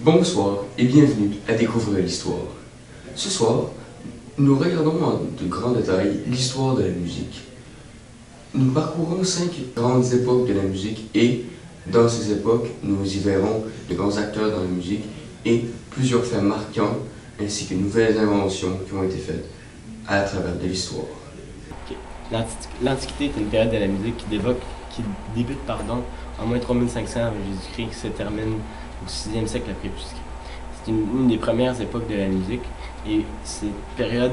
Bonsoir et bienvenue à Découvrir l'Histoire. Ce soir, nous regardons en de grands détails l'histoire de la musique. Nous parcourons 5 grandes époques de la musique et, dans ces époques, nous y verrons de grands acteurs dans la musique et plusieurs faits marquants ainsi que nouvelles inventions qui ont été faites à travers de l'histoire. Okay. L'Antiquité est une période de la musique qui débute en moins 3500 avant Jésus-Christ, qui se termine au 6e siècle après Jésus-Christ. C'est une des premières époques de la musique et cette période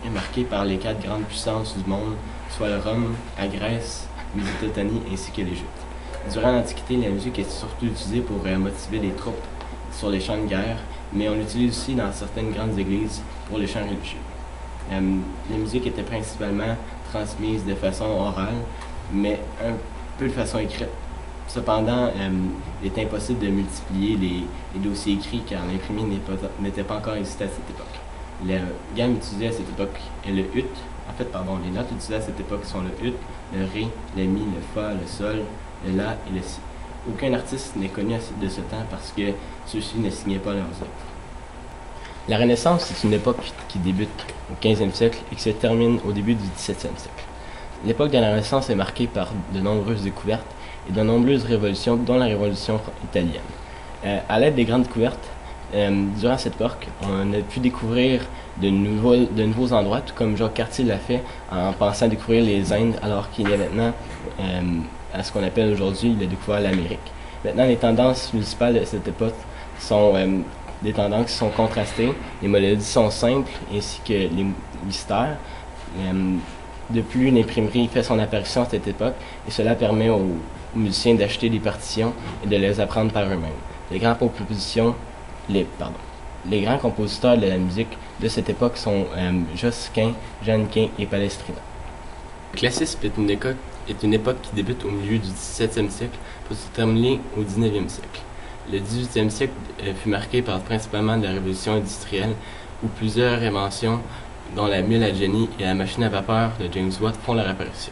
est marquée par les 4 grandes puissances du monde, soit le Rome, la Grèce, la Mésopotamie ainsi que l'Égypte. Durant l'Antiquité, la musique est surtout utilisée pour motiver les troupes sur les champs de guerre, mais on l'utilise aussi dans certaines grandes églises pour les chants religieux. La musique était principalement transmise de façon orale, mais un peu de façon écrite. Cependant, il est impossible de multiplier les dossiers écrits car l'imprimé n'était pas encore existé à cette époque. La gamme utilisée à cette époque est le ut. Les notes utilisées à cette époque sont le ut, le ré, le mi, le fa, le sol, le la et le si. Aucun artiste n'est connu de ce temps parce que ceux-ci ne signaient pas leurs œuvres. La Renaissance est une époque qui débute au 15e siècle et qui se termine au début du 17e siècle. L'époque de la Renaissance est marquée par de nombreuses découvertes et de nombreuses révolutions, dont la révolution italienne. À l'aide des grandes découvertes, durant cette époque, on a pu découvrir de nouveaux endroits, tout comme Jacques Cartier l'a fait en pensant découvrir les Indes, alors qu'il est maintenant à ce qu'on appelle aujourd'hui, il a découvert l'Amérique. Maintenant, les tendances musicales de cette époque sont des tendances qui sont contrastées, les mélodies sont simples, ainsi que les mystères. De plus, l'imprimerie fait son apparition à cette époque, et cela permet aux musiciens d'acheter des partitions et de les apprendre par eux-mêmes. Les grands compositeurs de la musique de cette époque sont Josquin, Jeannequin et Palestrina. Le classicisme est une époque qui débute au milieu du 17e siècle pour se terminer au 19e siècle. Le 18e siècle fut marqué principalement de la révolution industrielle, où plusieurs inventions, dont la mule à Jenny et la machine à vapeur de James Watt, font leur apparition.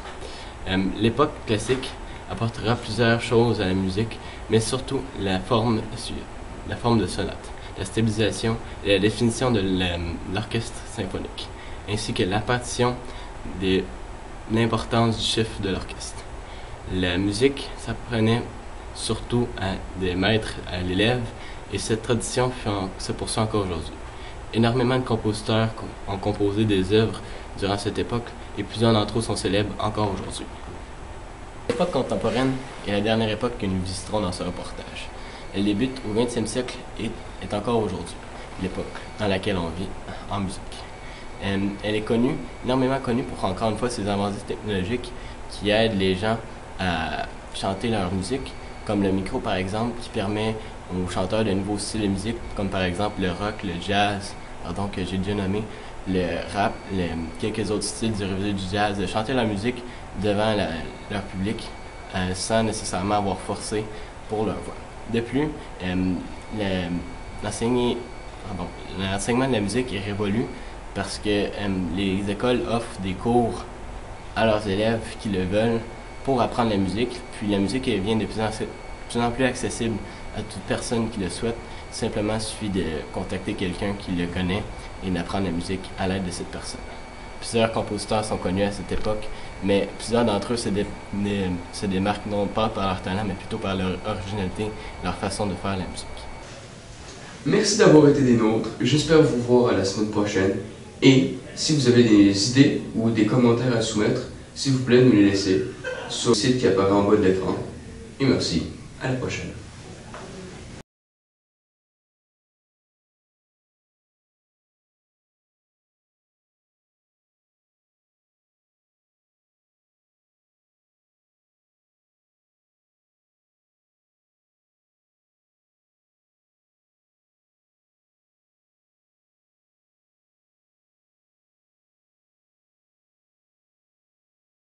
L'époque classique apportera plusieurs choses à la musique, mais surtout la forme de sonate, la stabilisation et la définition de l'orchestre symphonique, ainsi que la partition de l'importance du chiffre de l'orchestre. La musique s'apprenait surtout des maîtres à l'élève, et cette tradition se poursuit encore aujourd'hui. Énormément de compositeurs ont composé des œuvres durant cette époque, et plusieurs d'entre eux sont célèbres encore aujourd'hui. L'époque contemporaine est la dernière époque que nous visiterons dans ce reportage. Elle débute au 20e siècle et est encore aujourd'hui l'époque dans laquelle on vit en musique. Elle est énormément connue pour, encore une fois, ses avancées technologiques qui aident les gens à chanter leur musique, comme le micro par exemple, qui permet aux chanteurs de nouveaux styles de musique, comme par exemple le rock, le jazz, que j'ai déjà nommé, le rap, quelques autres styles dérivés du jazz, de chanter leur musique devant leur public sans nécessairement avoir forcé pour leur voix. De plus, l'enseignement de la musique est révolu parce que les écoles offrent des cours à leurs élèves qui le veulent pour apprendre la musique, puis la musique devient de plus en plus accessible à toute personne qui le souhaite. Simplement, il suffit de contacter quelqu'un qui le connaît et d'apprendre la musique à l'aide de cette personne. Plusieurs compositeurs sont connus à cette époque, mais plusieurs d'entre eux se démarquent non pas par leur talent, mais plutôt par leur originalité, leur façon de faire la musique. Merci d'avoir été des nôtres. J'espère vous voir à la semaine prochaine. Et si vous avez des idées ou des commentaires à soumettre, s'il vous plaît, nous les laissez sur le site qui apparaît en bas de l'écran. Et merci. À la prochaine.